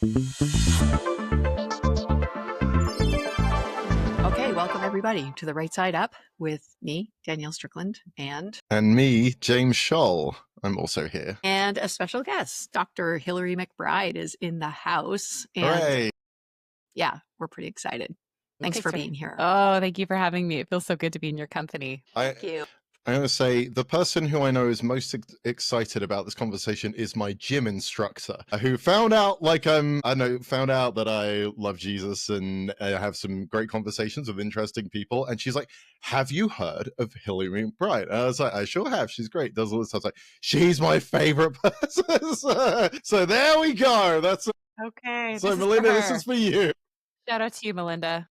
Okay, welcome everybody to The Right Side Up with me, Danielle Strickland, and me, James Scholl. I'm also here. and a special guest, Dr. Hillary McBride is in the house. And Hooray! yeah, we're pretty excited. Thanks for being here. Oh, thank you for having me. It feels so good to be in your company. Thank you. I'm going to say the person who I know is most excited about this conversation is my gym instructor, who found out found out that I love Jesus and have some great conversations with interesting people. And she's like, "Have you heard of Hillary McBride?" And I was like, "I sure have. She's great. Does all this stuff." I was like, "She's my favorite person." So there we go. That's okay. So Melinda, this is for you. Shout out to you, Melinda.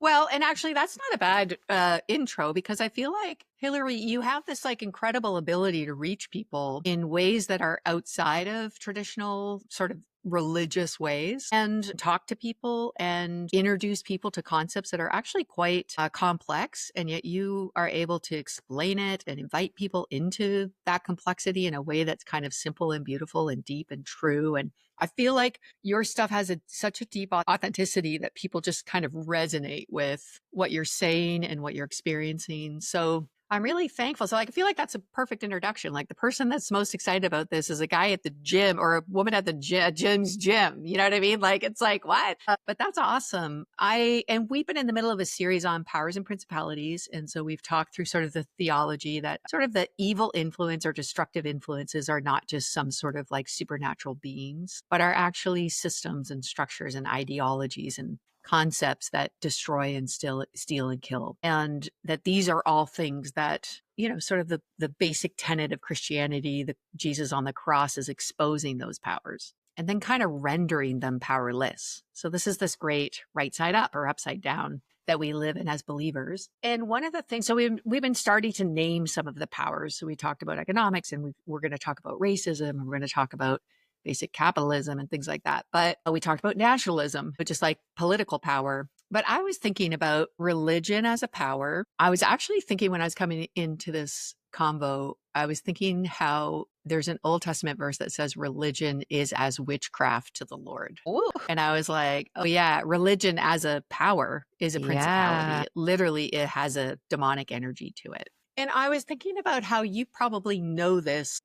Well, and actually that's not a bad intro, because I feel like, Hillary, you have this like incredible ability to reach people in ways that are outside of traditional sort of religious ways, and talk to people and introduce people to concepts that are actually quite complex. And yet you are able to explain it and invite people into that complexity in a way that's kind of simple and beautiful and deep and true. And I feel like your stuff has such a deep authenticity that people just kind of resonate with what you're saying and what you're experiencing. So I'm really thankful. So I feel like that's a perfect introduction. Like the person that's most excited about this is a guy at the gym or a woman at the gym's gym. You know what I mean? Like, it's like, what? But that's awesome. And we've been in the middle of a series on powers and principalities. And so we've talked through sort of the theology that sort of the evil influence or destructive influences are not just some sort of like supernatural beings, but are actually systems and structures and ideologies and concepts that destroy and steal and kill. And that these are all things that, you know, sort of the basic tenet of Christianity, the Jesus on the cross is exposing those powers and then kind of rendering them powerless. So this is this great right side up or upside down that we live in as believers. And one of the things, so we've been starting to name some of the powers. So we talked about economics, and we're going to talk about racism, and we're going to talk about basic capitalism and things like that. But we talked about nationalism, which is like political power. But I was thinking about religion as a power. I was actually thinking when I was coming into this convo, I was thinking how there's an Old Testament verse that says religion is as witchcraft to the Lord. Ooh. And I was like, oh yeah, religion as a power is a principality. It has a demonic energy to it. And I was thinking about how you probably know this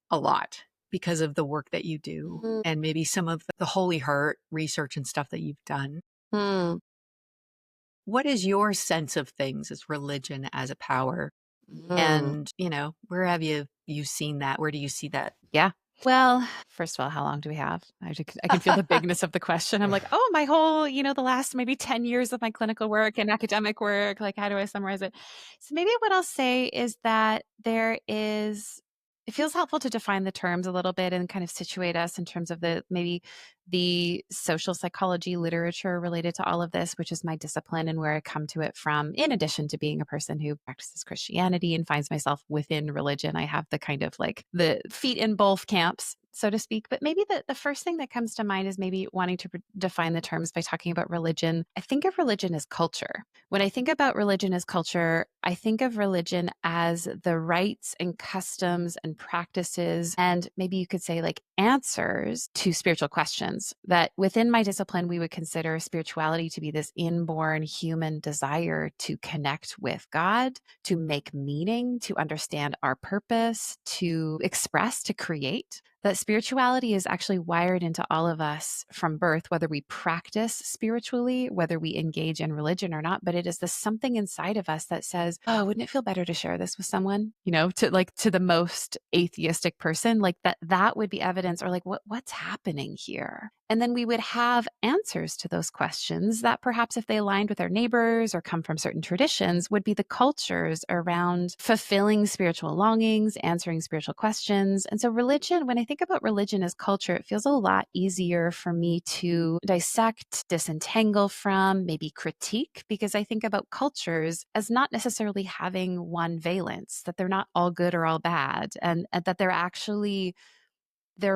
a lot because of the work that you do and maybe some of the Holy Heart research and stuff that you've done. What is your sense of things as religion as a power? And, you know, where have you seen that? Where do you see that? Yeah. Well, first of all, how long do we have? I can feel the bigness of the question. I'm like, oh, my whole, the last maybe 10 years of my clinical work and academic work, like, how do I summarize it? So maybe what I'll say is that it feels helpful to define the terms a little bit and kind of situate us in terms of the social psychology literature related to all of this, which is my discipline and where I come to it from. In addition to being a person who practices Christianity and finds myself within religion, I have the kind of like the feet in both camps, so to speak. But maybe the first thing that comes to mind is maybe wanting to define the terms by talking about religion. I think of religion as culture. When I think about religion as culture, I think of religion as the rites and customs and practices, and maybe you could say like answers to spiritual questions that within my discipline, we would consider spirituality to be this inborn human desire to connect with God, to make meaning, to understand our purpose, to express, to create. That spirituality is actually wired into all of us from birth, whether we practice spiritually, whether we engage in religion or not. But it is the something inside of us that says, oh, wouldn't it feel better to share this with someone? To the most atheistic person, like that would be evidence, or like, what's happening here? And then we would have answers to those questions that perhaps if they aligned with our neighbors or come from certain traditions would be the cultures around fulfilling spiritual longings, answering spiritual questions. And so religion, when I think about religion as culture, it feels a lot easier for me to dissect, disentangle from, maybe critique, because I think about cultures as not necessarily having one valence, that they're not all good or all bad, and that they're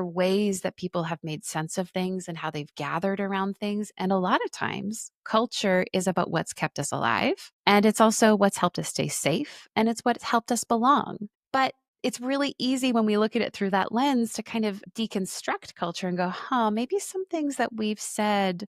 ways that people have made sense of things and how they've gathered around things. And a lot of times, culture is about what's kept us alive. And it's also what's helped us stay safe. And it's what's helped us belong. But it's really easy when we look at it through that lens to kind of deconstruct culture and go, maybe some things that we've said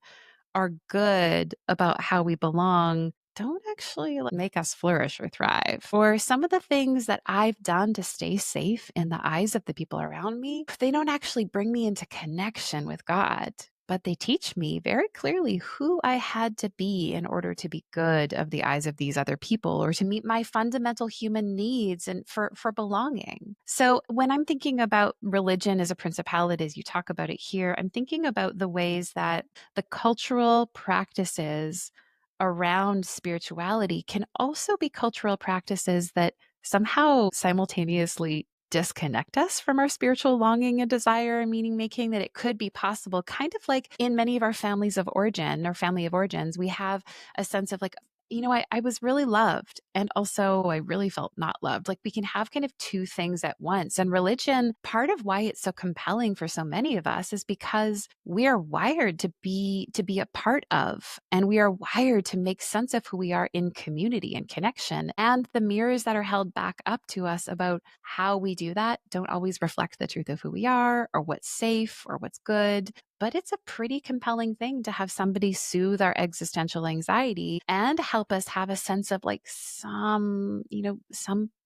are good about how we belong don't actually make us flourish or thrive. Or some of the things that I've done to stay safe in the eyes of the people around me, they don't actually bring me into connection with God. But they teach me very clearly who I had to be in order to be good of the eyes of these other people or to meet my fundamental human needs and for belonging. So when I'm thinking about religion as a principality, as you talk about it here, I'm thinking about the ways that the cultural practices around spirituality can also be cultural practices that somehow simultaneously disconnect us from our spiritual longing and desire and meaning making, that it could be possible, kind of like in many of our families of origin or family of origins, we have a sense of like, I was really loved. And also I really felt not loved. Like we can have kind of two things at once. And religion, part of why it's so compelling for so many of us is because we are wired to be a part of, and we are wired to make sense of who we are in community and connection. And the mirrors that are held back up to us about how we do that don't always reflect the truth of who we are or what's safe or what's good. But it's a pretty compelling thing to have somebody soothe our existential anxiety and help us have a sense of like some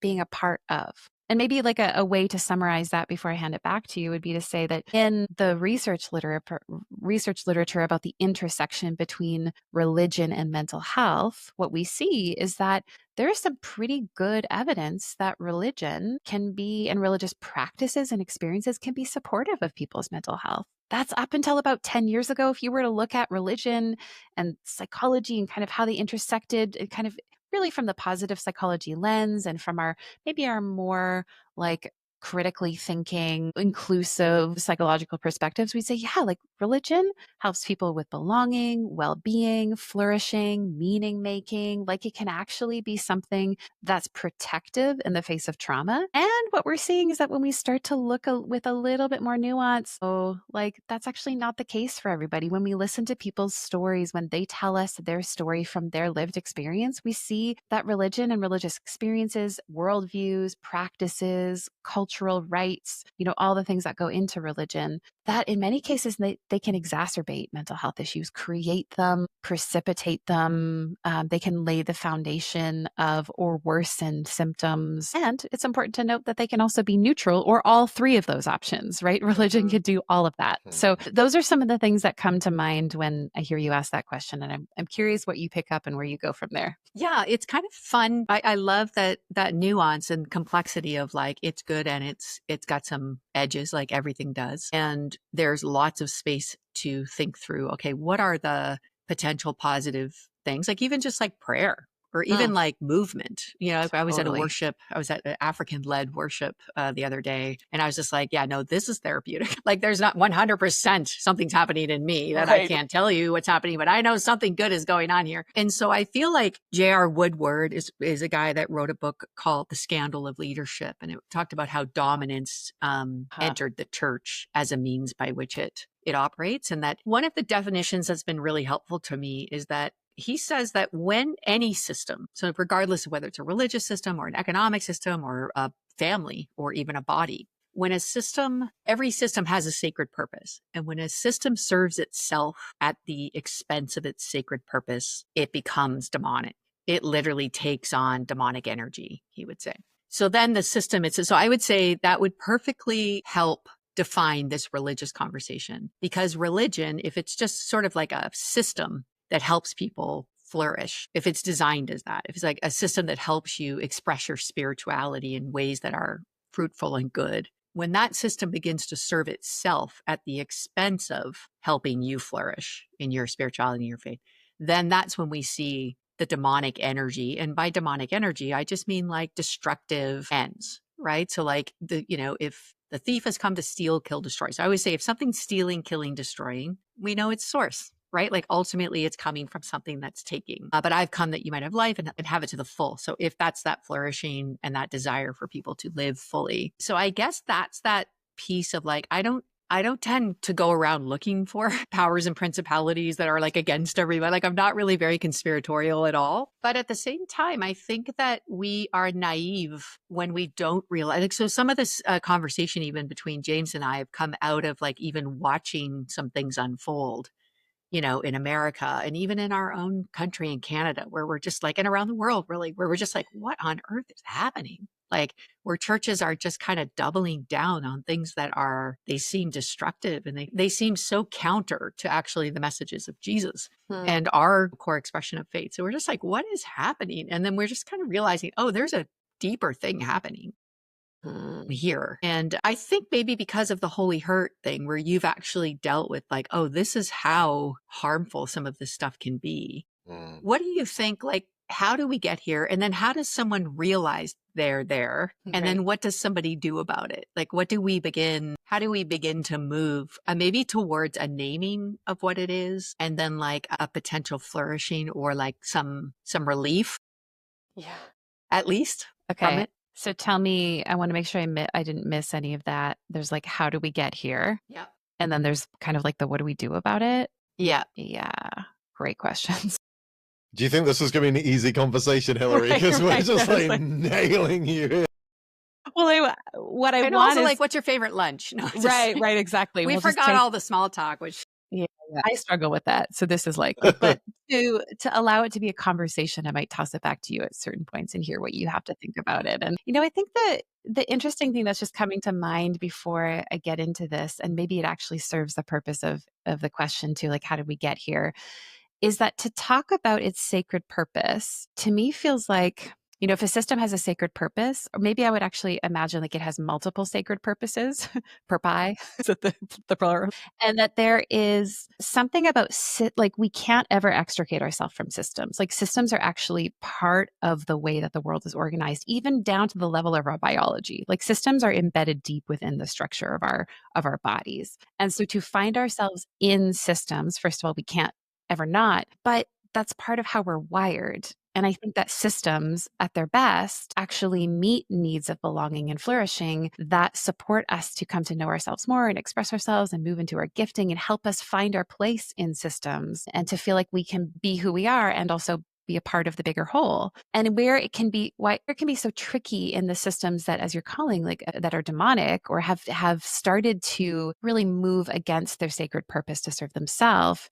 being a part of. And maybe like a way to summarize that before I hand it back to you would be to say that in the research literature about the intersection between religion and mental health, what we see is that there is some pretty good evidence that religion can be, and religious practices and experiences can be supportive of people's mental health. That's up until about 10 years ago. If you were to look at religion and psychology and kind of how they intersected, it kind of really from the positive psychology lens and from maybe our more like critically thinking, inclusive psychological perspectives, we'd say, yeah, like religion helps people with belonging, well-being, flourishing, meaning making. Like it can actually be something that's protective in the face of trauma. And what we're seeing is that when we start to look with a little bit more nuance, like that's actually not the case for everybody. When we listen to people's stories, when they tell us their story from their lived experience, we see that religion and religious experiences, worldviews, practices, cultural rites, all the things that go into religion, that in many cases they can exacerbate mental health issues, create them, precipitate them. They can lay the foundation of or worsen symptoms. And it's important to note that they can also be neutral or all three of those options, right? Religion could do all of that. So those are some of the things that come to mind when I hear you ask that question. And I'm curious what you pick up and where you go from there. Yeah, it's kind of fun. I love that nuance and complexity of like it's good and it's got some edges like everything does. And there's lots of space to think through, okay, what are the potential positive things? Like even just like prayer or even like movement. I was at an African-led worship the other day, and I was just like, yeah, no, this is therapeutic. Like there's not 100% something's happening in me that I can't tell you what's happening, but I know something good is going on here. And so I feel like J.R. Woodward is a guy that wrote a book called The Scandal of Leadership. And it talked about how dominance entered the church as a means by which it operates. And that one of the definitions that's been really helpful to me is that he says that when any system, so regardless of whether it's a religious system or an economic system or a family or even a body, when every system has a sacred purpose. And when a system serves itself at the expense of its sacred purpose, it becomes demonic. It literally takes on demonic energy, he would say. So then the system, so I would say that would perfectly help define this religious conversation, because religion, if it's just sort of like a system that helps people flourish, if it's designed as that, if it's like a system that helps you express your spirituality in ways that are fruitful and good, when that system begins to serve itself at the expense of helping you flourish in your spirituality and your faith, then that's when we see the demonic energy. And by demonic energy, I just mean like destructive ends, right? So like if the thief has come to steal, kill, destroy. So I always say if something's stealing, killing, destroying, we know its source, right? Like ultimately it's coming from something that's taking. But I've come that you might have life and have it to the full. So if that's that flourishing and that desire for people to live fully. So I guess that's that piece of like, I I don't tend to go around looking for powers and principalities that are like against everybody. Like I'm not really very conspiratorial at all. But at the same time, I think that we are naive when we don't realize. Like, so some of this conversation, even between James and I, have come out of like even watching some things unfold, in America and even in our own country in Canada, where we're just like, and around the world, really, where we're just like, what on earth is happening? Like, where churches are just kind of doubling down on things that they seem destructive and they seem so counter to actually the messages of Jesus and our core expression of faith. So we're just like, what is happening? And then we're just kind of realizing, oh, there's a deeper thing happening here. And I think maybe because of the holy hurt thing, where you've actually dealt with like, oh, this is how harmful some of this stuff can be. What do you think? Like, how do we get here? And then how does someone realize they're there? And then what does somebody do about it? Like, how do we begin to move maybe towards a naming of what it is, and then like a potential flourishing or like some relief? Yeah. At least from Okay. it. So tell me, I want to make sure I didn't miss any of that. There's like, how do we get here? Yeah. And then there's kind of like the what do we do about it? Yeah. Yeah. Great questions. Do you think this was going to be an easy conversation, Hillary? Right, Because we're right. just I was like nailing you here. Well, what I And want also is like, what's your favorite lunch? No, just- right, exactly. We We'll just forgot take- all the small talk, which Yeah, I struggle with that. So this is like, but to allow it to be a conversation, I might toss it back to you at certain points and hear what you have to think about it. And, I think that the interesting thing that's just coming to mind before I get into this, and maybe it actually serves the purpose of the question too, like, how did we get here? Is that to talk about its sacred purpose, to me feels like, if a system has a sacred purpose, or maybe I would actually imagine like it has multiple sacred purposes, purpi, is it the plural? And that there is something about, like we can't ever extricate ourselves from systems. Like systems are actually part of the way that the world is organized, even down to the level of our biology. Like systems are embedded deep within the structure of our bodies. And so to find ourselves in systems, first of all, we can't ever not, but that's part of how we're wired. And I think that systems at their best actually meet needs of belonging and flourishing that support us to come to know ourselves more and express ourselves and move into our gifting and help us find our place in systems and to feel like we can be who we are and also be a part of the bigger whole. And why it can be so tricky in the systems that, as you're calling, like that are demonic or have started to really move against their sacred purpose to serve themselves,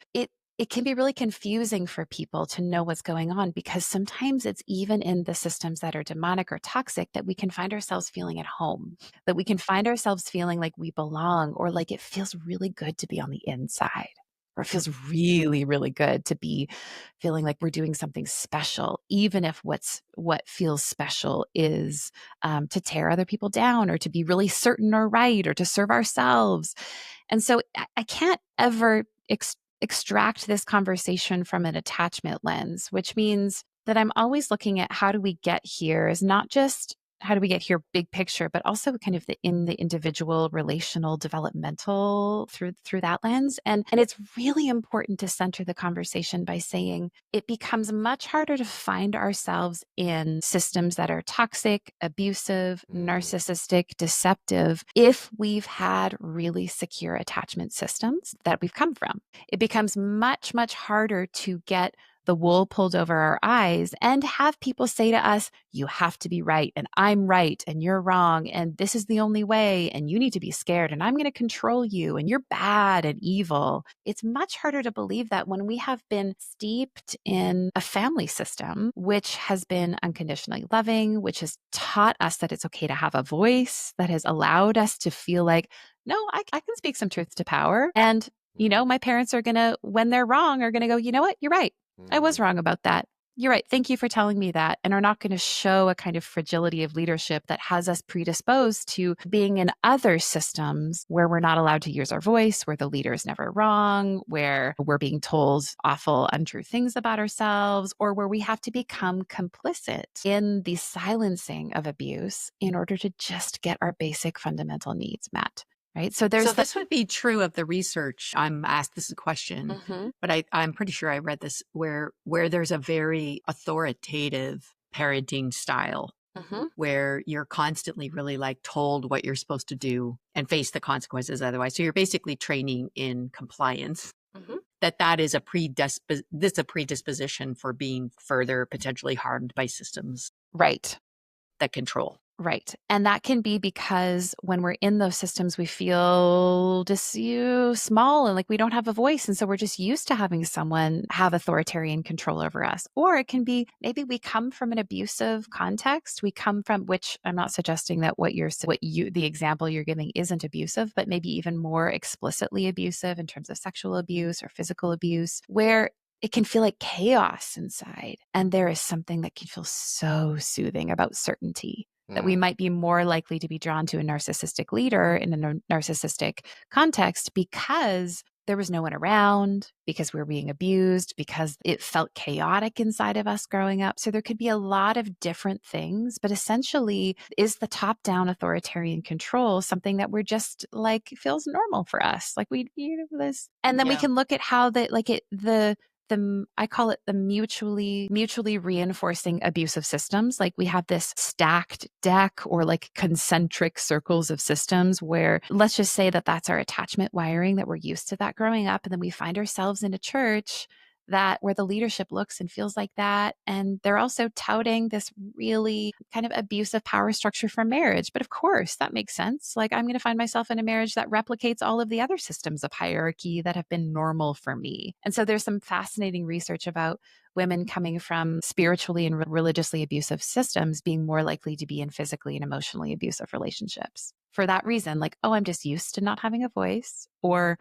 it can be really confusing for people to know what's going on, because sometimes it's even in the systems that are demonic or toxic that we can find ourselves feeling at home, that we can find ourselves feeling like we belong, or like it feels really good to be on the inside, or it feels really, really good to be feeling like we're doing something special, even if what feels special is to tear other people down or to be really certain or right or to serve ourselves. And so I can't ever extract this conversation from an attachment lens, which means that I'm always looking at how do we get here is not just how do we get here big picture, but also kind of in the individual, relational, developmental through that lens. And it's really important to center the conversation by saying it becomes much harder to find ourselves in systems that are toxic, abusive, narcissistic, deceptive, if we've had really secure attachment systems that we've come from. It becomes much, much harder to get the wool pulled over our eyes and have people say to us, you have to be right, and I'm right, and you're wrong, and this is the only way, and you need to be scared, and I'm going to control you, and you're bad and evil. It's much harder to believe that when we have been steeped in a family system, which has been unconditionally loving, which has taught us that it's okay to have a voice, that has allowed us to feel like, no, I can speak some truth to power. And, my parents are going to, when they're wrong, are going to go, you know what, you're right. I was wrong about that. You're right. Thank you for telling me that. And are not going to show a kind of fragility of leadership that has us predisposed to being in other systems where we're not allowed to use our voice, where the leader is never wrong, where we're being told awful, untrue things about ourselves, or where we have to become complicit in the silencing of abuse in order to just get our basic fundamental needs met. Right. So this would be true of the research. I'm asked this question, but I'm pretty sure I read this where there's a very authoritative parenting style Mm-hmm. where you're constantly really like told what you're supposed to do and face the consequences otherwise. So you're basically training in compliance. Mm-hmm. That is a predisposition for being further potentially harmed by systems Right. that control. Right. And that can be because when we're in those systems, we feel just small and like we don't have a voice. And so we're just used to having someone have authoritarian control over us. Or it can be maybe we come from an abusive context. We come from, which I'm not suggesting that the example you're giving isn't abusive, but maybe even more explicitly abusive in terms of sexual abuse or physical abuse, where it can feel like chaos inside. And there is something that can feel so soothing about certainty, that we might be more likely to be drawn to a narcissistic leader in a narcissistic context because there was no one around, because we were being abused, because it felt chaotic inside of us growing up. So there could be a lot of different things, but essentially, is the top-down authoritarian control something that we're just like feels normal for us? Like this, and then we can look at how I call it the mutually reinforcing abusive systems. Like we have this stacked deck or like concentric circles of systems where let's just say that that's our attachment wiring, that we're used to that growing up. And then we find ourselves in a church where the leadership looks and feels like that. And they're also touting this really kind of abusive power structure for marriage. But of course, that makes sense. Like I'm going to find myself in a marriage that replicates all of the other systems of hierarchy that have been normal for me. And so there's some fascinating research about women coming from spiritually and religiously abusive systems being more likely to be in physically and emotionally abusive relationships. For that reason, like, oh, I'm just used to not having a voice, or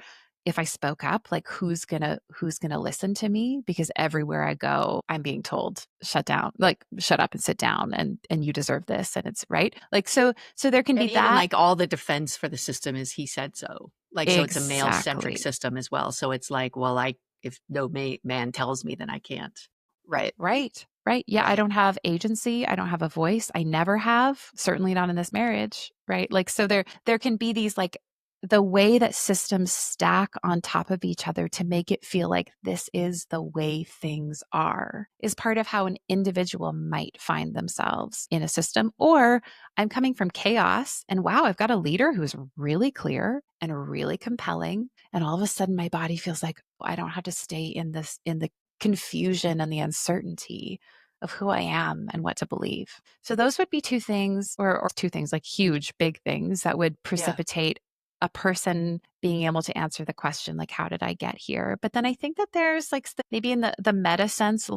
if I spoke up, like who's gonna listen to me? Because everywhere I go, I'm being told, shut down, like shut up and sit down and you deserve this. And it's right. Like so there can be And even that. like all the defense for the system is he said so. Like so it's a male centric Exactly. system as well. So it's like, well, if no man tells me, then I can't. Right. Right. Yeah. I don't have agency. I don't have a voice. I never have, certainly not in this marriage. Right. Like, so there can be these like the way that systems stack on top of each other to make it feel like this is the way things are is part of how an individual might find themselves in a system. Or I'm coming from chaos and wow, I've got a leader who's really clear and really compelling. And all of a sudden my body feels like I don't have to stay in the confusion and the uncertainty of who I am and what to believe. So those would be two things, or two things, like huge, big things that would precipitate a person being able to answer the question, like, how did I get here? But then I think that there's like maybe in the meta sense,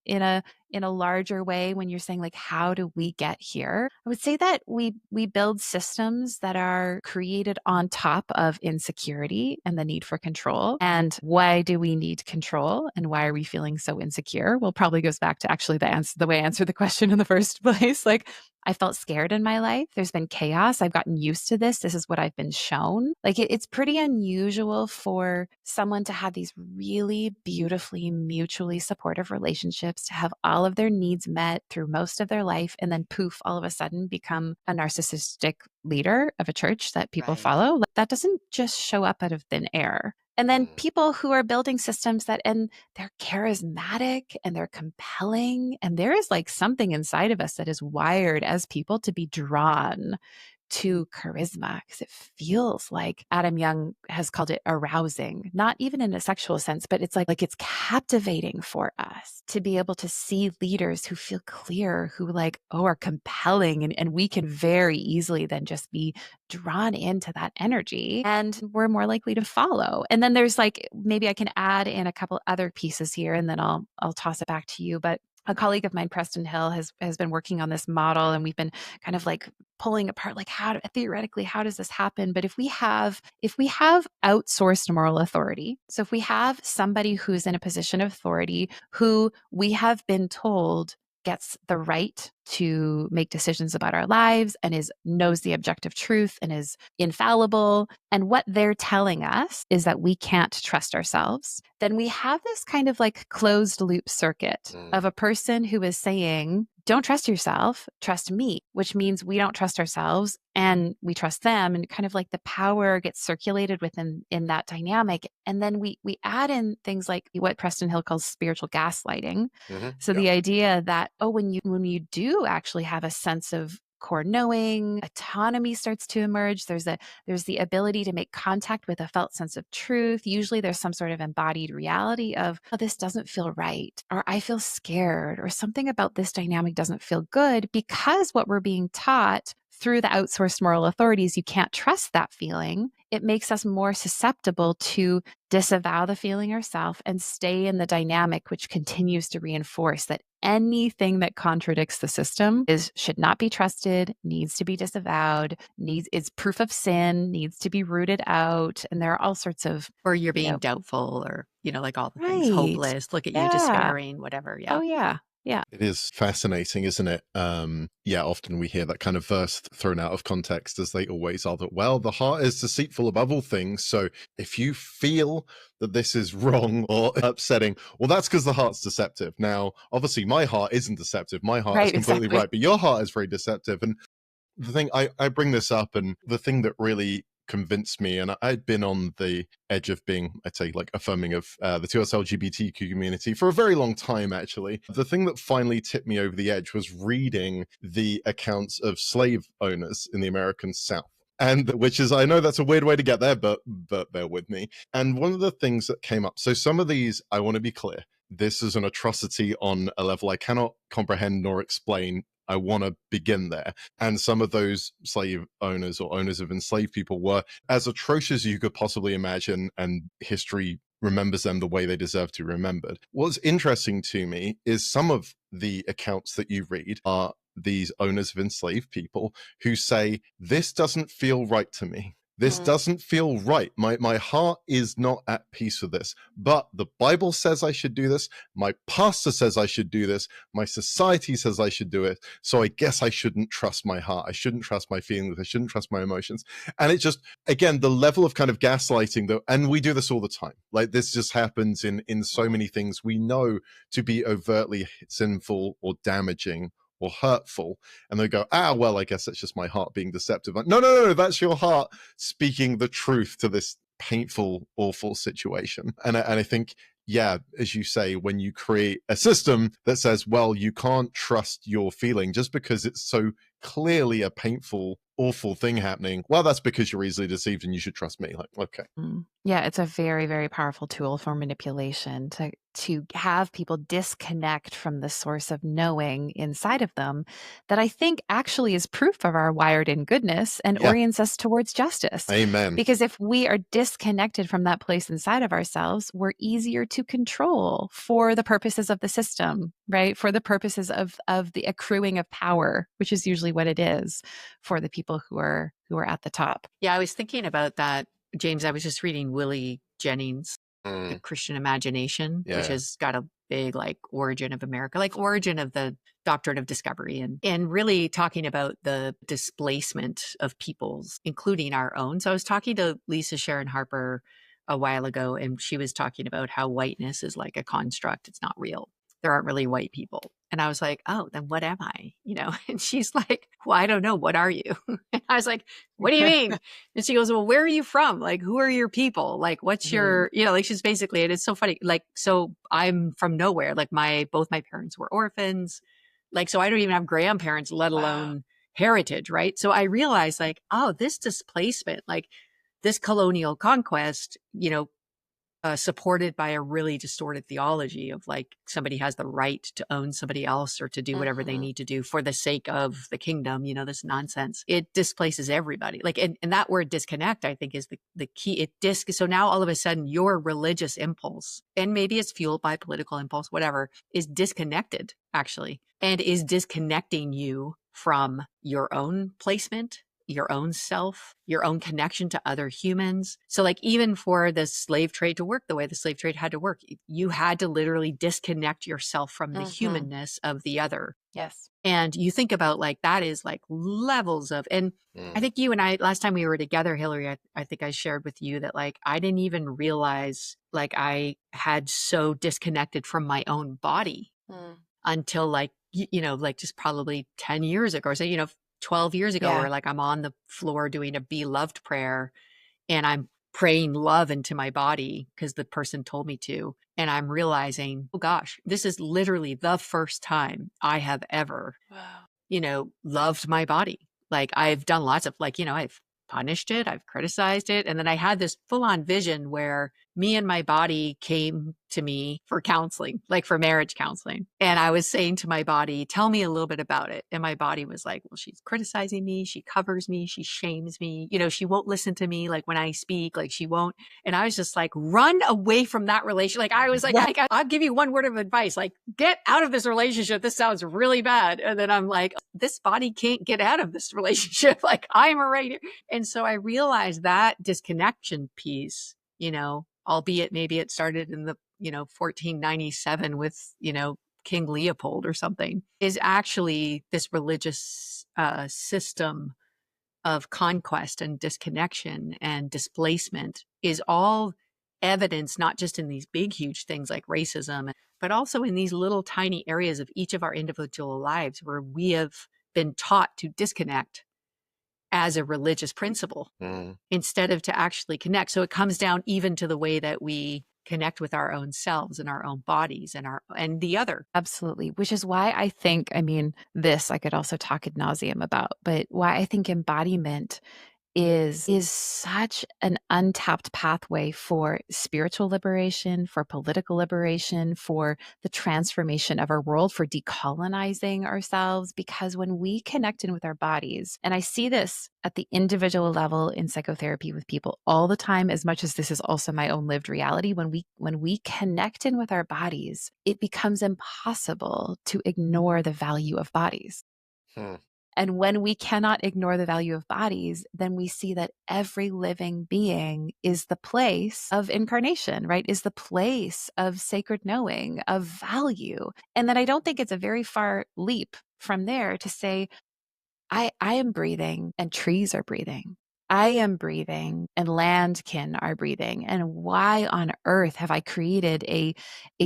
in a larger way, when you're saying like, how do we get here? I would say that we build systems that are created on top of insecurity and the need for control. And why do we need control? And why are we feeling so insecure? Well, probably goes back to actually the way I answered the question in the first place. Like, I felt scared in my life. There's been chaos. I've gotten used to this. This is what I've been shown. Like it's pretty unusual for someone to have these really beautifully mutually supportive relationships, to have all of their needs met through most of their life, and then poof, all of a sudden become a narcissistic leader of a church that people follow. Like, that doesn't just show up out of thin air. And then people who are building systems and they're charismatic and they're compelling. And there is like something inside of us that is wired as people to be drawn to charisma, because it feels like Adam Young has called it arousing, not even in a sexual sense, but it's like it's captivating for us to be able to see leaders who feel clear, who like, are compelling. And we can very easily then just be drawn into that energy and we're more likely to follow. And then there's like, maybe I can add in a couple other pieces here and then I'll toss it back to you. But a colleague of mine, Preston Hill, has been working on this model, and we've been kind of like pulling apart, like theoretically, how does this happen? But if we have outsourced moral authority, so if we have somebody who's in a position of authority who we have been told gets the right to make decisions about our lives and knows the objective truth and is infallible, and what they're telling us is that we can't trust ourselves, then we have this kind of like closed loop circuit of a person who is saying, don't trust yourself, trust me, which means we don't trust ourselves and we trust them, and kind of like the power gets circulated within in that dynamic. And then we add in things like what Preston Hill calls spiritual gaslighting. So Yeah. the idea that, oh, when you do actually have a sense of core knowing, autonomy starts to emerge. There's the ability to make contact with a felt sense of truth. Usually there's some sort of embodied reality of, oh, this doesn't feel right, or I feel scared, or something about this dynamic doesn't feel good, because what we're being taught through the outsourced moral authorities, you can't trust that feeling. It makes us more susceptible to disavow the feeling ourselves and stay in the dynamic, which continues to reinforce that anything that contradicts the system should not be trusted, needs to be disavowed, is proof of sin, needs to be rooted out. And there are all sorts of, Or you're being doubtful, or, like all the things, right. hopeless, look at you Yeah. despairing, whatever. Yeah. Oh, yeah. Yeah. It is fascinating, isn't it? Yeah, often we hear that kind of verse thrown out of context, as they always are, that, well, the heart is deceitful above all things. So if you feel that this is wrong or upsetting, well, that's because the heart's deceptive. Now, obviously, my heart isn't deceptive. My heart is completely right, but your heart is very deceptive. And the thing, I bring this up, and the thing that really convinced me, and I'd been on the edge of being, I'd say, like, affirming of the 2S LGBTQ community for a very long time, actually. The thing that finally tipped me over the edge was reading the accounts of slave owners in the American South. And which is, I know that's a weird way to get there, but bear with me. And one of the things that came up, so some of these, I want to be clear, this is an atrocity on a level I cannot comprehend nor explain. I want to begin there. And some of those slave owners or owners of enslaved people were as atrocious as you could possibly imagine, and history remembers them the way they deserve to be remembered. What's interesting to me is some of the accounts that you read are these owners of enslaved people who say, this doesn't feel right to me. This doesn't feel right. My heart is not at peace with this. But the Bible says I should do this. My pastor says I should do this. My society says I should do it. So I guess I shouldn't trust my heart. I shouldn't trust my feelings. I shouldn't trust my emotions. And it just, again, the level of kind of gaslighting, though, and we do this all the time. Like, this just happens in so many things we know to be overtly sinful or damaging or hurtful, and they go, well, I guess that's just my heart being deceptive. Like, no, that's your heart speaking the truth to this painful, awful situation. And I think, yeah, as you say, when you create a system that says, well, you can't trust your feeling just because it's so clearly a painful, awful thing happening, well, that's because you're easily deceived and you should trust me. Like, okay. Yeah, it's a very, very powerful tool for manipulation to have people disconnect from the source of knowing inside of them, that I think actually is proof of our wired in goodness and orients us towards justice. Amen. Because if we are disconnected from that place inside of ourselves, we're easier to control for the purposes of the system, right? For the purposes of the accruing of power, which is usually what it is for the people who are at the top. Yeah, I was thinking about that, James. I was just reading Willie Jennings' The Christian Imagination, which has got a big, like, origin of America, like origin of the doctrine of discovery, and really talking about the displacement of peoples, including our own. So I was talking to Lisa Sharon Harper a while ago, and she was talking about how whiteness is like a construct. It's not real. There aren't really white people. And I was like, oh, then what am I? And she's like, well, I don't know. What are you? And I was like, what do you mean? And she goes, well, where are you from? Like, who are your people? Like, what's your, like, she's basically, and it's so funny. Like, so I'm from nowhere. Like, both my parents were orphans. Like, so I don't even have grandparents, let alone heritage. Right. So I realized, like, oh, this displacement, like this colonial conquest, supported by a really distorted theology of, like, somebody has the right to own somebody else or to do whatever they need to do for the sake of the kingdom, this nonsense. It displaces everybody. Like, and that word disconnect, I think, is the key. So now all of a sudden your religious impulse, and maybe it's fueled by political impulse, whatever, is disconnected, actually, and is disconnecting you from your own placement, your own self, your own connection to other humans. So, like, even for the slave trade to work the way the slave trade had to work, you had to literally disconnect yourself from the humanness of the other. Yes. And you think about, like, that is like levels of, and I think you and I, last time we were together, Hillary, I think I shared with you that, like, I didn't even realize, like, I had so disconnected from my own body until, like, like just probably 10 years ago, or say, 12 years ago, Yeah. where like I'm on the floor doing a be loved prayer and I'm praying love into my body because the person told me to. And I'm realizing, oh gosh, this is literally the first time I have ever, loved my body. Like I've done lots of I've punished it, I've criticized it. And then I had this full on vision where me and my body came to me for counseling, like for marriage counseling. And I was saying to my body, tell me a little bit about it. And my body was like, well, she's criticizing me. She covers me. She shames me. She won't listen to me. Like when I speak, like she won't. And I was just like, run away from that relationship. Like I was like, I'll give you one word of advice, like get out of this relationship. This sounds really bad. And then I'm like, this body can't get out of this relationship. Like I'm already. And so I realized that disconnection piece, albeit maybe it started in the, 1497 with, King Leopold or something, is actually this religious system of conquest and disconnection and displacement is all evidence, not just in these big, huge things like racism, but also in these little tiny areas of each of our individual lives where we have been taught to disconnect as a religious principle instead of to actually connect. So it comes down even to the way that we connect with our own selves and our own bodies and the other. Absolutely. Which is why I think, this I could also talk ad nauseum about, but why I think embodiment is such an untapped pathway for spiritual liberation, for political liberation, for the transformation of our world, for decolonizing ourselves. Because when we connect in with our bodies, and I see this at the individual level in psychotherapy with people all the time, as much as this is also my own lived reality, when we connect in with our bodies, it becomes impossible to ignore the value of bodies. And when we cannot ignore the value of bodies, then we see that every living being is the place of incarnation, right? Is the place of sacred knowing, of value. And then I don't think it's a very far leap from there to say, I am breathing and trees are breathing. I am breathing and landkin are breathing. And why on earth have I created a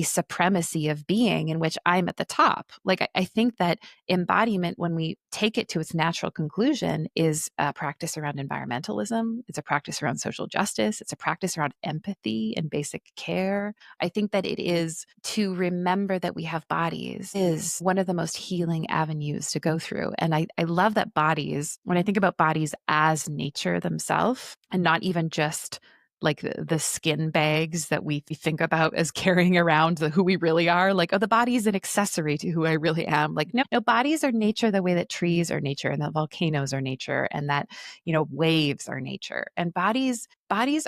supremacy of being in which I'm at the top? Like, I think that embodiment, when we take it to its natural conclusion, is a practice around environmentalism. It's a practice around social justice. It's a practice around empathy and basic care. I think that it is to remember that we have bodies is one of the most healing avenues to go through. And I love that bodies, when I think about bodies as nature themselves, and not even just like the skin bags that we think about as carrying around who we really are, like, oh, the body is an accessory to who I really am. Like, no, bodies are nature the way that trees are nature and that volcanoes are nature and that, waves are nature. And bodies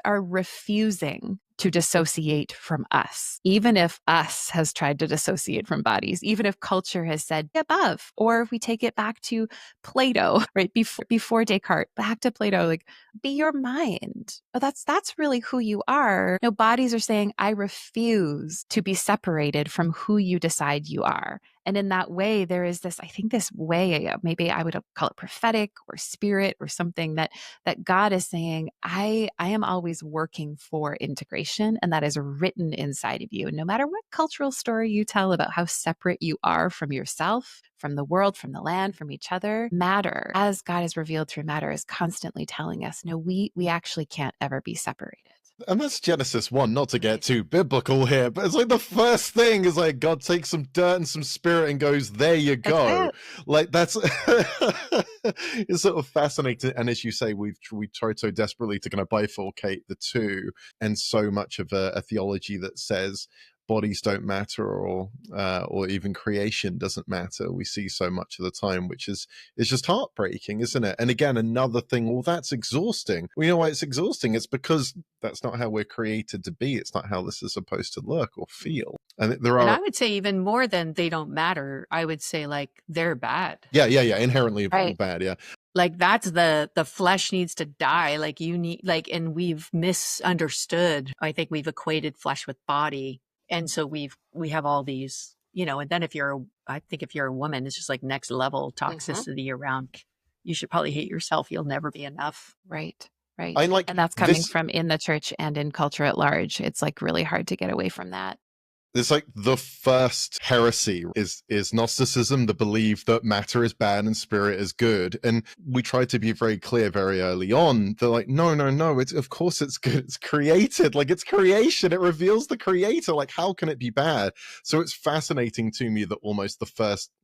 are refusing to dissociate from us, even if us has tried to dissociate from bodies, even if culture has said above, or if we take it back to Plato, right? Before Descartes, back to Plato, like, be your mind. Oh, that's really who you are. No, bodies are saying, I refuse to be separated from who you decide you are. And in that way, there is this, I think this way, maybe I would call it prophetic or spirit or something that God is saying, I am always working for integration, and that is written inside of you. And no matter what cultural story you tell about how separate you are from yourself, from the world, from the land, from each other, matter, as God is revealed through matter, is constantly telling us, no, we actually can't ever be separated. And that's Genesis 1, not to get too biblical here, but it's like the first thing is like God takes some dirt and some spirit and goes, there you go. Like that's it's sort of fascinating. And as you say, we tried so desperately to kind of bifurcate the two, and so much of a theology that says bodies don't matter, or even creation doesn't matter. We see so much of the time, which is just heartbreaking, isn't it? And again, another thing, well, that's exhausting. Well, you know why it's exhausting? It's because that's not how we're created to be. It's not how this is supposed to look or feel. And I would say even more than they don't matter, I would say like they're bad. Yeah. Inherently bad. Yeah. Like that's the flesh needs to die. Like you need, like, and we've misunderstood. I think we've equated flesh with body. And so we have all these, and then if you're a woman, it's just like next level toxicity around, you should probably hate yourself. You'll never be enough. Right. And that's coming from in the church and in culture at large. It's like really hard to get away from that. It's like the first heresy is Gnosticism, the belief that matter is bad and spirit is good. And we tried to be very clear very early on. They're like, no, it's of course it's good. It's created, like it's creation. It reveals the creator. Like, how can it be bad? So it's fascinating to me that almost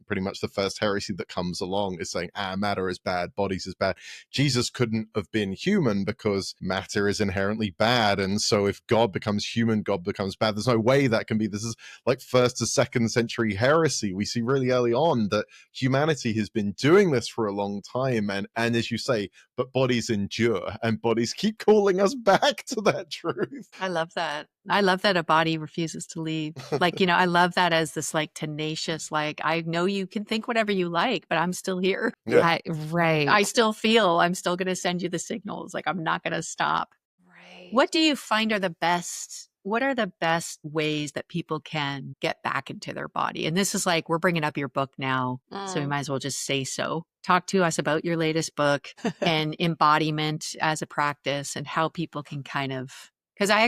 pretty much the first heresy that comes along is saying, matter is bad, bodies is bad. Jesus couldn't have been human because matter is inherently bad. And so if God becomes human, God becomes bad. There's no way that can be. This is like first to second century heresy. We see really early on that humanity has been doing this for a long time. And as you say, but bodies endure and bodies keep calling us back to that truth. I love that. I love that a body refuses to leave. Like, I love that as this like tenacious, like, I know you can think whatever you like, but I'm still here. Yeah. Right. I still feel I'm still going to send you the signals. Like, I'm not going to stop. Right. What do you find are the best? What are the best ways that people can get back into their body? And this is like, we're bringing up your book now, so we might as well just say so. Talk to us about your latest book and embodiment as a practice and how people can kind of, because I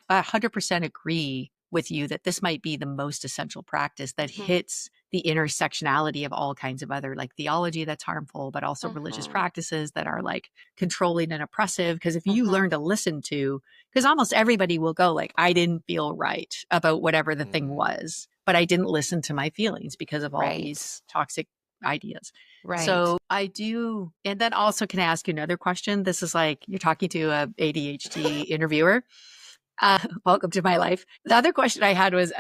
100% agree with you that this might be the most essential practice that hits the intersectionality of all kinds of other like theology that's harmful, but also religious practices that are like controlling and oppressive. Because if you learn to listen to, because almost everybody will go like, I didn't feel right about whatever the thing was, but I didn't listen to my feelings because of all these toxic ideas. Right. So I do. And then also, can I ask you another question? This is like, you're talking to a ADHD interviewer. Welcome to my life. The other question I had was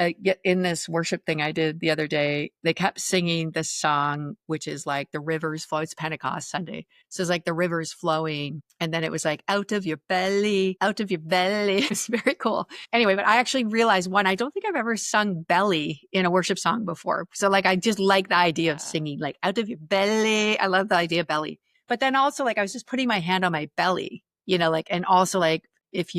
in this worship thing I did the other day, they kept singing this song, which is like the rivers flow. It's Pentecost Sunday. So it's like the rivers flowing. And then it was like out of your belly, out of your belly. It's very cool. Anyway, but I actually realized I don't think I've ever sung belly in a worship song before. So like, I just like the idea of singing like out of your belly. I love the idea of belly. But then also like, I was just putting my hand on my belly, like, and also like, if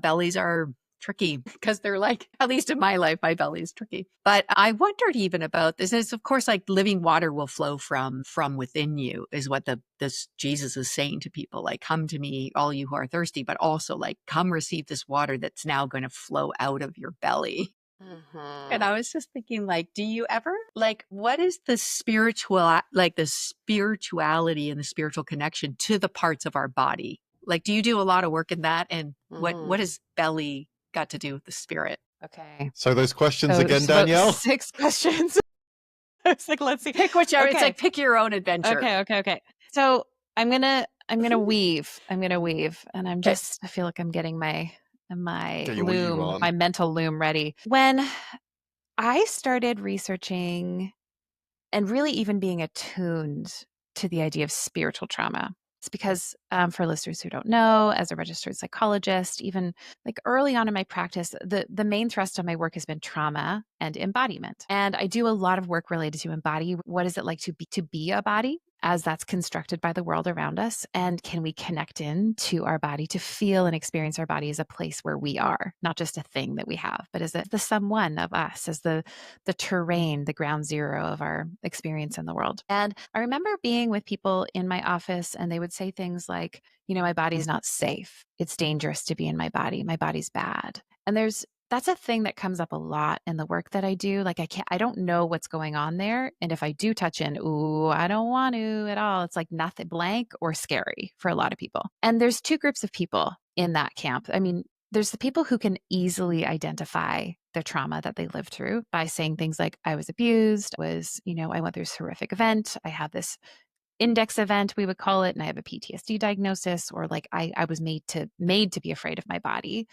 bellies are tricky because they're like, at least in my life, my belly is tricky. But I wondered even about this is, of course, like living water will flow from within you is what this Jesus is saying to people, like, come to me, all you who are thirsty, but also like, come receive this water that's now going to flow out of your belly. And I was just thinking, like, do you ever like, what is the the spirituality and the spiritual connection to the parts of our body? Like, do you do a lot of work in that? And what has belly got to do with the spirit? Okay. So those questions again, Danielle? 6 questions. I was like, let's see. Pick whichever. Okay. It's like, pick your own adventure. Okay. So I'm gonna weave. And I feel like I'm getting my loom, my mental loom ready. When I started researching and really even being attuned to the idea of spiritual trauma, it's because for listeners who don't know, as a registered psychologist, even like early on in my practice, the main thrust of my work has been trauma and embodiment. And I do a lot of work related to embody. What is it like to be a body as that's constructed by the world around us? And can we connect in to our body to feel and experience our body as a place where we are, not just a thing that we have, but as the someone of us, as the terrain, the ground zero of our experience in the world. And I remember being with people in my office and they would say things like, my body's not safe. It's dangerous to be in my body. My body's bad. And that's a thing that comes up a lot in the work that I do. Like I don't know what's going on there. And if I do touch in, I don't want to at all. It's like nothing, blank or scary for a lot of people. And there's 2 groups of people in that camp. I mean, there's the people who can easily identify the trauma that they lived through by saying things like, I was abused, I went through this horrific event. I had this index event, we would call it, and I have a PTSD diagnosis, or like I was made to be afraid of my body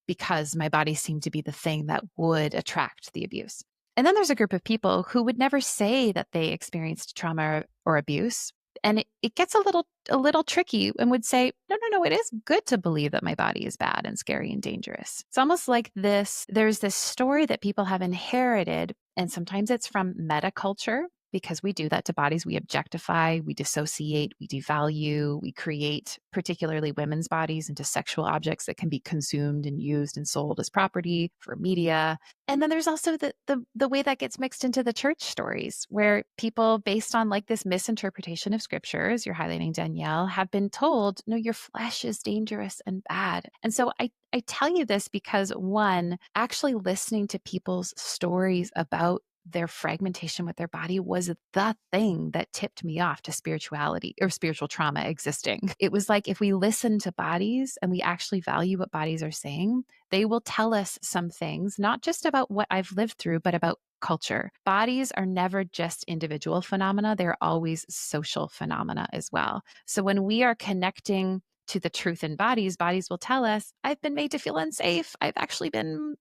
because my body seemed to be the thing that would attract the abuse. And then there's a group of people who would never say that they experienced trauma or abuse. And it gets a little tricky and would say, no, it is good to believe that my body is bad and scary and dangerous. It's almost like there's this story that people have inherited, and sometimes it's from metaculture, because we do that to bodies. We objectify, we dissociate, we devalue, we create particularly women's bodies into sexual objects that can be consumed and used and sold as property for media. And then there's also the way that gets mixed into the church stories, where people, based on like this misinterpretation of scripture, as you're highlighting, Danielle, have been told, no, your flesh is dangerous and bad. And so I tell you this because, one, actually listening to people's stories about their fragmentation with their body was the thing that tipped me off to spirituality or spiritual trauma existing. It was like, if we listen to bodies and we actually value what bodies are saying, they will tell us some things, not just about what I've lived through, but about culture. Bodies are never just individual phenomena. They're always social phenomena as well. So when we are connecting to the truth in bodies, bodies will tell us, I've been made to feel unsafe. I've actually been,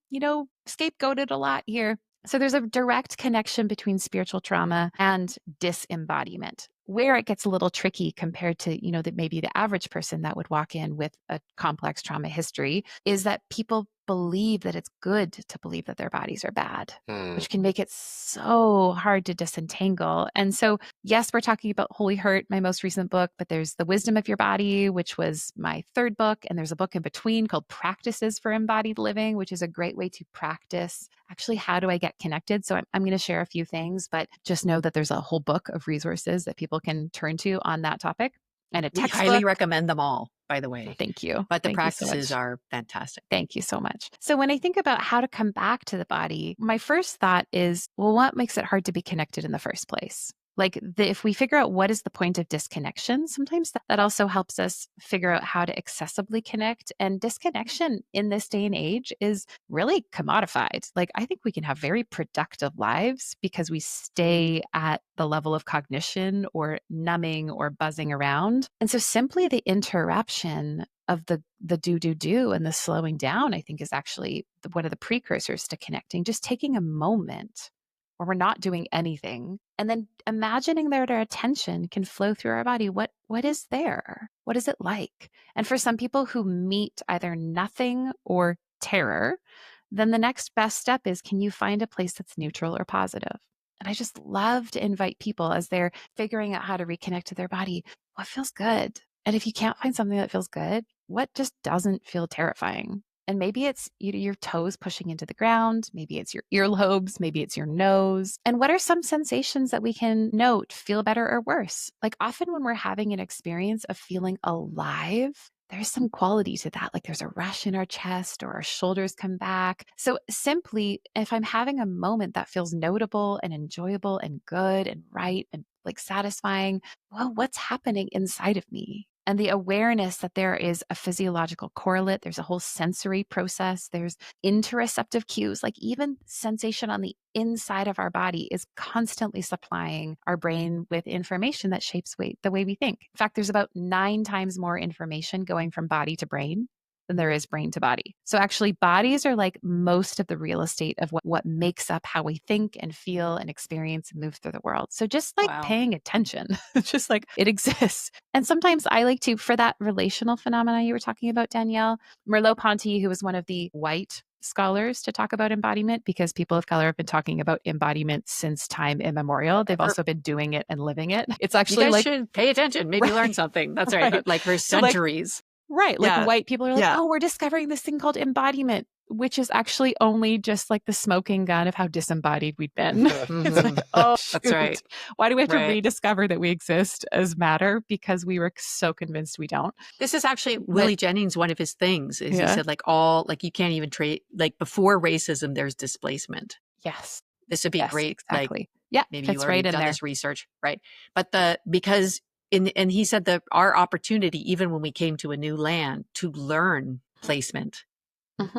scapegoated a lot here. So there's a direct connection between spiritual trauma and disembodiment. Where it gets a little tricky compared to, that maybe the average person that would walk in with a complex trauma history is that people believe that it's good to believe that their bodies are bad, which can make it so hard to disentangle. And so, yes, we're talking about Holy Hurt, my most recent book, but there's The Wisdom of Your Body, which was my third book. And there's a book in between called Practices for Embodied Living, which is a great way to practice actually, how do I get connected? So I'm going to share a few things, but just know that there's a whole book of resources that people can turn to on that topic. And a We textbook. highly recommend them all, by the way. Thank you. But the Thank you so practices much. are fantastic. Thank you so much. So when I think about how to come back to the body, my first thought is, well, what makes it hard to be connected in the first place? Like if we figure out what is the point of disconnection, sometimes that also helps us figure out how to accessibly connect. And disconnection in this day and age is really commodified. Like I think we can have very productive lives because we stay at the level of cognition or numbing or buzzing around. And so simply the interruption of the do and the slowing down, I think, is actually one of the precursors to connecting. Just taking a moment where we're not doing anything and then imagining that our attention can flow through our body. What is there? What is it like? And for some people who meet either nothing or terror, then the next best step is, can you find a place that's neutral or positive? And I just love to invite people as they're figuring out how to reconnect to their body. What feels good? And if you can't find something that feels good, what just doesn't feel terrifying? And maybe it's your toes pushing into the ground. Maybe it's your earlobes. Maybe it's your nose. And what are some sensations that we can note, feel better or worse? Like often when we're having an experience of feeling alive, there's some quality to that. Like there's a rush in our chest or our shoulders come back. So simply, if I'm having a moment that feels notable and enjoyable and good and right and like satisfying, well, what's happening inside of me? And the awareness that there is a physiological correlate, there's a whole sensory process, there's interoceptive cues, like even sensation on the inside of our body is constantly supplying our brain with information that shapes the way we think. In fact, there's about 9 times more information going from body to brain than there is brain to body. So actually bodies are like most of the real estate of what makes up how we think and feel and experience and move through the world. So just like paying attention, just like it exists. And sometimes I like to, for that relational phenomena you were talking about, Danielle, Merleau-Ponty, who was one of the white scholars to talk about embodiment, because people of color have been talking about embodiment since time immemorial. They've also been doing it and living it. It's actually you guys should pay attention, maybe learn something. That's right. But like for centuries. Right. Like white people are like, oh, we're discovering this thing called embodiment, which is actually only just like the smoking gun of how disembodied we've been. It's like, oh, that's right. Why do we have to rediscover that we exist as matter? Because we were so convinced we don't. This is actually Willie Jennings. One of his things is he said you can't even trade, like before racism, there's displacement. Yes. This would be great. Exactly. Like, maybe you already done this research, right? But because and he said that our opportunity, even when we came to a new land, to learn placement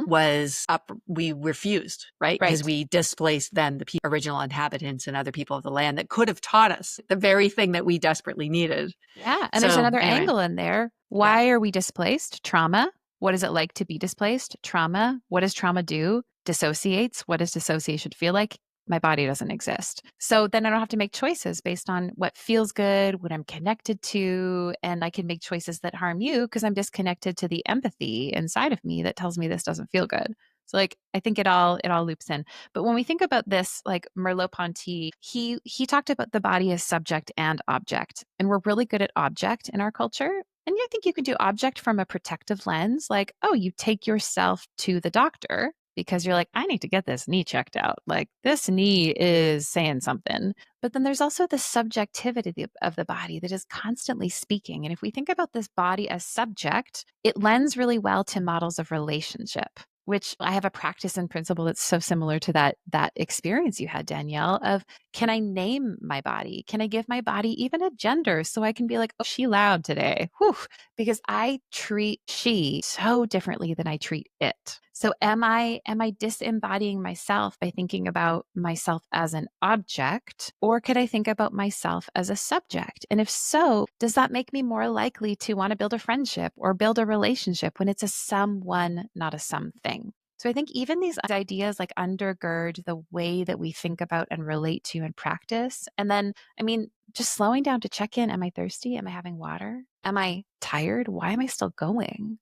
was up. We refused, right? Because we displaced then the original inhabitants and other people of the land that could have taught us the very thing that we desperately needed. Yeah. And there's another angle in there. Why are we displaced? Trauma. What is it like to be displaced? Trauma. What does trauma do? Dissociates. What does dissociation feel like? My body doesn't exist. So then I don't have to make choices based on what feels good, what I'm connected to, and I can make choices that harm you because I'm disconnected to the empathy inside of me that tells me this doesn't feel good. So like I think it all loops in. But when we think about this, like Merleau-Ponty, he talked about the body as subject and object. And we're really good at object in our culture. And I think you can do object from a protective lens, like, oh, you take yourself to the doctor because you're like, I need to get this knee checked out. Like this knee is saying something. But then there's also the subjectivity of the body that is constantly speaking. And if we think about this body as subject, it lends really well to models of relationship, which I have a practice and principle that's so similar to that experience you had, Danielle, of can I name my body? Can I give my body even a gender so I can be like, oh, she loud today? Whew, because I treat she so differently than I treat it. So am I disembodying myself by thinking about myself as an object, or could I think about myself as a subject? And if so, does that make me more likely to want to build a friendship or build a relationship when it's a someone, not a something? So I think even these ideas like undergird the way that we think about and relate to and practice. And then, I mean, just slowing down to check in. Am I thirsty? Am I having water? Am I tired? Why am I still going?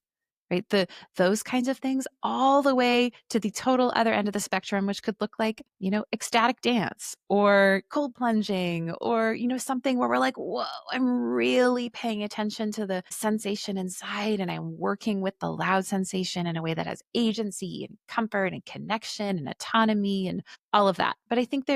Right? Those kinds of things, all the way to the total other end of the spectrum, which could look like, ecstatic dance or cold plunging or, something where we're like, whoa, I'm really paying attention to the sensation inside and I'm working with the loud sensation in a way that has agency and comfort and connection and autonomy and all of that. But I think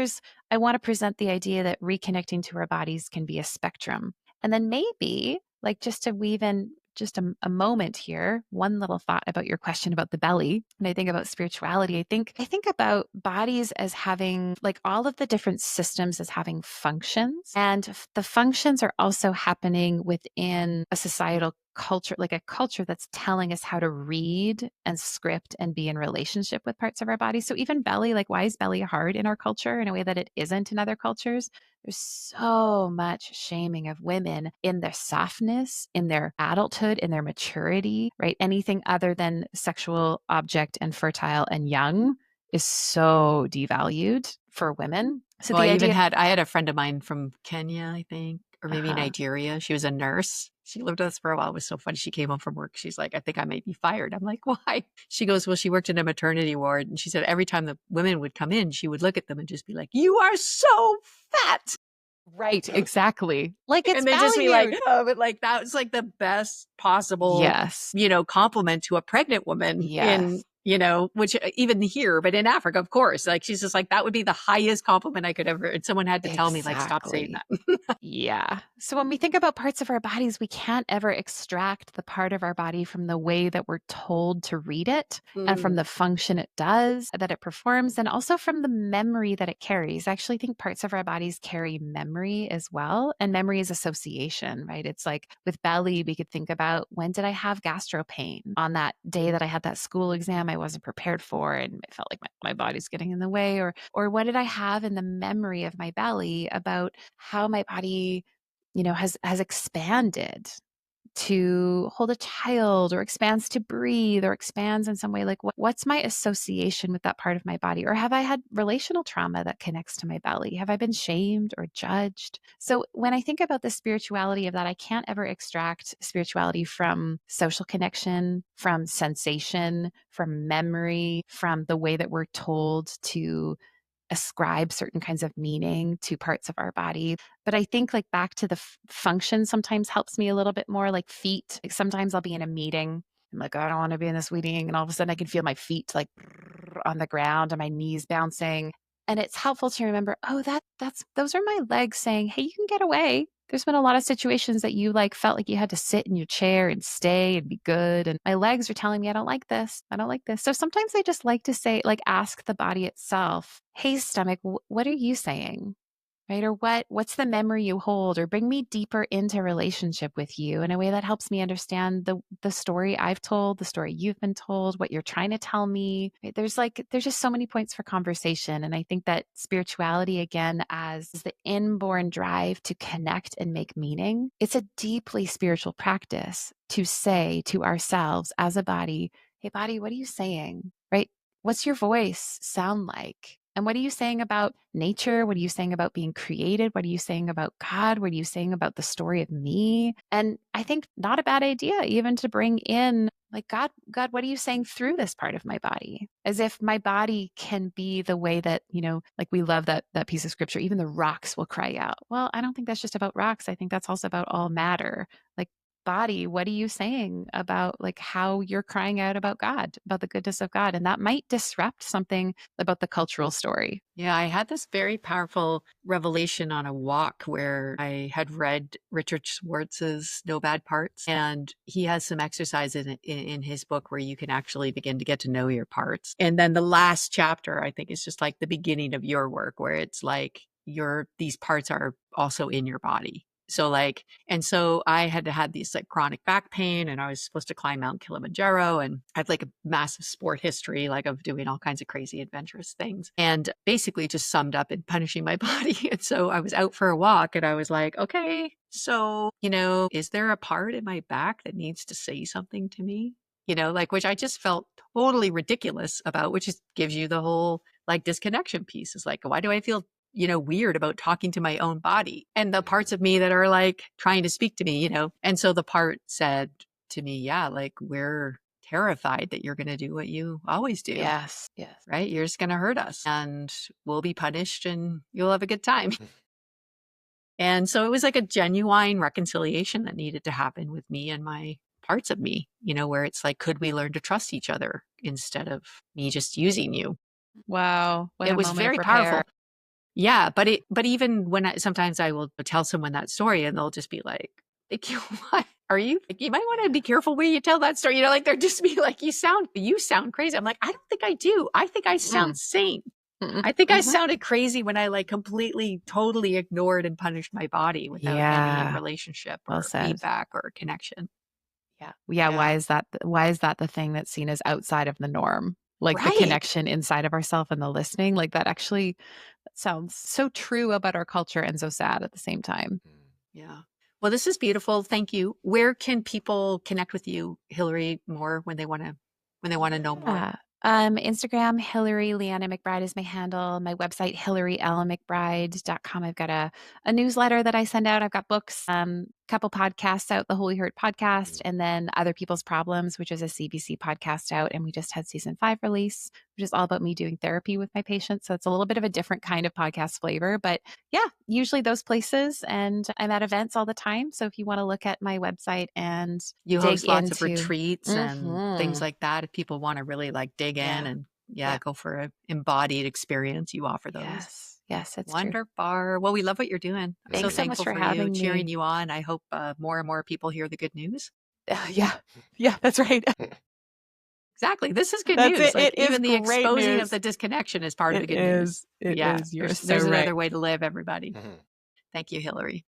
I want to present the idea that reconnecting to our bodies can be a spectrum. And then maybe, like, just to weave in just a moment here, one little thought about your question about the belly. When I think about spirituality, I think about bodies as having, like, all of the different systems as having functions. And the functions are also happening within a societal culture, like a culture that's telling us how to read and script and be in relationship with parts of our body. So even belly, like, why is belly hard in our culture in a way that it isn't in other cultures? There's so much shaming of women in their softness, in their adulthood, in their maturity, right? Anything other than sexual object and fertile and young is so devalued for women. So Well, the idea, I had a friend of mine from Kenya, I think, or maybe uh-huh. Nigeria. She was a nurse. She lived with us for a while. It was so funny. She came home from work. She's like, I think I may be fired. I'm like, why? She goes, well, she worked in a maternity ward. And she said every time the women would come in, she would look at them and just be like, you are so fat. Right, exactly. Like it's And then just be like, valued. oh, but like that was like the best possible, Yes. compliment to a pregnant woman Yes. which even here, but in Africa, of course, like she's just like, that would be the highest compliment I could ever. And someone had to tell me, like, stop saying Exactly. that. Yeah. So when we think about parts of our bodies, we can't ever extract the part of our body from the way that we're told to read it and from the function it does, that it performs, and also from the memory that it carries. I actually think parts of our bodies carry memory as well. And memory is association, right? It's like with belly, we could think about, when did I have gastro pain? On that day that I had that school exam I wasn't prepared for and it felt like my body's getting in the way, or what did I have in the memory of my belly about how my body has expanded to hold a child, or expands to breathe, or expands in some way. Like what's my association with that part of my body? Or have I had relational trauma that connects to my belly? Have I been shamed or judged? So when I think about the spirituality of that, I can't ever extract spirituality from social connection, from sensation, from memory, from the way that we're told to ascribe certain kinds of meaning to parts of our body. But I think, like, back to the function sometimes helps me a little bit more. Like feet, like sometimes I'll be in a meeting. I'm like, I don't want to be in this meeting. And all of a sudden I can feel my feet like on the ground and my knees bouncing. And it's helpful to remember, oh, those are my legs saying, hey, you can get away. There's been a lot of situations that you like felt like you had to sit in your chair and stay and be good. And my legs are telling me, I don't like this. I don't like this. So sometimes I just like to say, like, ask the body itself, hey, stomach, what are you saying? Right? Or what's the memory you hold? Or bring me deeper into relationship with you in a way that helps me understand the story I've told, the story you've been told, what you're trying to tell me. Right? There's just so many points for conversation. And I think that spirituality, again, as the inborn drive to connect and make meaning, it's a deeply spiritual practice to say to ourselves as a body, hey, body, what are you saying? Right? What's your voice sound like? And what are you saying about nature? What are you saying about being created? What are you saying about God? What are you saying about the story of me? And I think not a bad idea even to bring in like, God, what are you saying through this part of my body? As if my body can be the way that, like we love that piece of scripture, even the rocks will cry out. Well, I don't think that's just about rocks. I think that's also about all matter. Like, body, what are you saying about like how you're crying out about God, about the goodness of God? And that might disrupt something about the cultural story. Yeah, I had this very powerful revelation on a walk where I had read Richard Schwartz's No Bad Parts, and he has some exercises in his book where you can actually begin to get to know your parts. And then the last chapter, I think, is just like the beginning of your work, where it's like these parts are also in your body. So like, and so I had these like chronic back pain, and I was supposed to climb Mount Kilimanjaro, and I have like a massive sport history, like of doing all kinds of crazy adventurous things, and basically just summed up in punishing my body. And so I was out for a walk, and I was like, okay, so, is there a part in my back that needs to say something to me? Like, which I just felt totally ridiculous about, which just gives you the whole like disconnection piece. Is like, why do I feel weird about talking to my own body and the parts of me that are like trying to speak to me, And so the part said to me, yeah, like, we're terrified that you're going to do what you always do. Yes. Yes. Right. You're just going to hurt us and we'll be punished and you'll have a good time. And so it was like a genuine reconciliation that needed to happen with me and my parts of me, where it's like, could we learn to trust each other instead of me just using you? Wow. It was very powerful. Yeah, but even when sometimes I will tell someone that story and they'll just be like, what are you? Like, you might want to be careful where you tell that story. Like they're just be like, you sound crazy. I'm like, I don't think I do. I think I sound sane. I think I sounded crazy when I like completely, totally ignored and punished my body without any relationship or feedback or connection. Yeah. Why is that the thing that's seen as outside of the norm? Like the connection inside of ourselves and the listening, like that actually sounds so true about our culture and so sad at the same time. Yeah. Well, this is beautiful. Thank you. Where can people connect with you, Hillary, more when they want to know more? Instagram, Hillary Leanna McBride is my handle. My website, HillaryLMcBride.com. I've got a newsletter that I send out. I've got books, couple podcasts out, the Holy Hurt podcast, and then Other People's Problems, which is a CBC podcast out. And we just had season 5 release, which is all about me doing therapy with my patients. So it's a little bit of a different kind of podcast flavor, but yeah, usually those places. And I'm at events all the time. So if you want to look at my website and you host lots of retreats and things like that, if people want to really like dig in and go for an embodied experience, you offer those. Yes, it's wonderful. Well, we love what you're doing. I'm Thanks so much for having me. Cheering you on. I hope more and more people hear the good news. Yeah, that's right. Exactly. This is good news. Like, even the exposing news of the disconnection is part of the good news. It is. There's another way to live, everybody. Thank you, Hillary.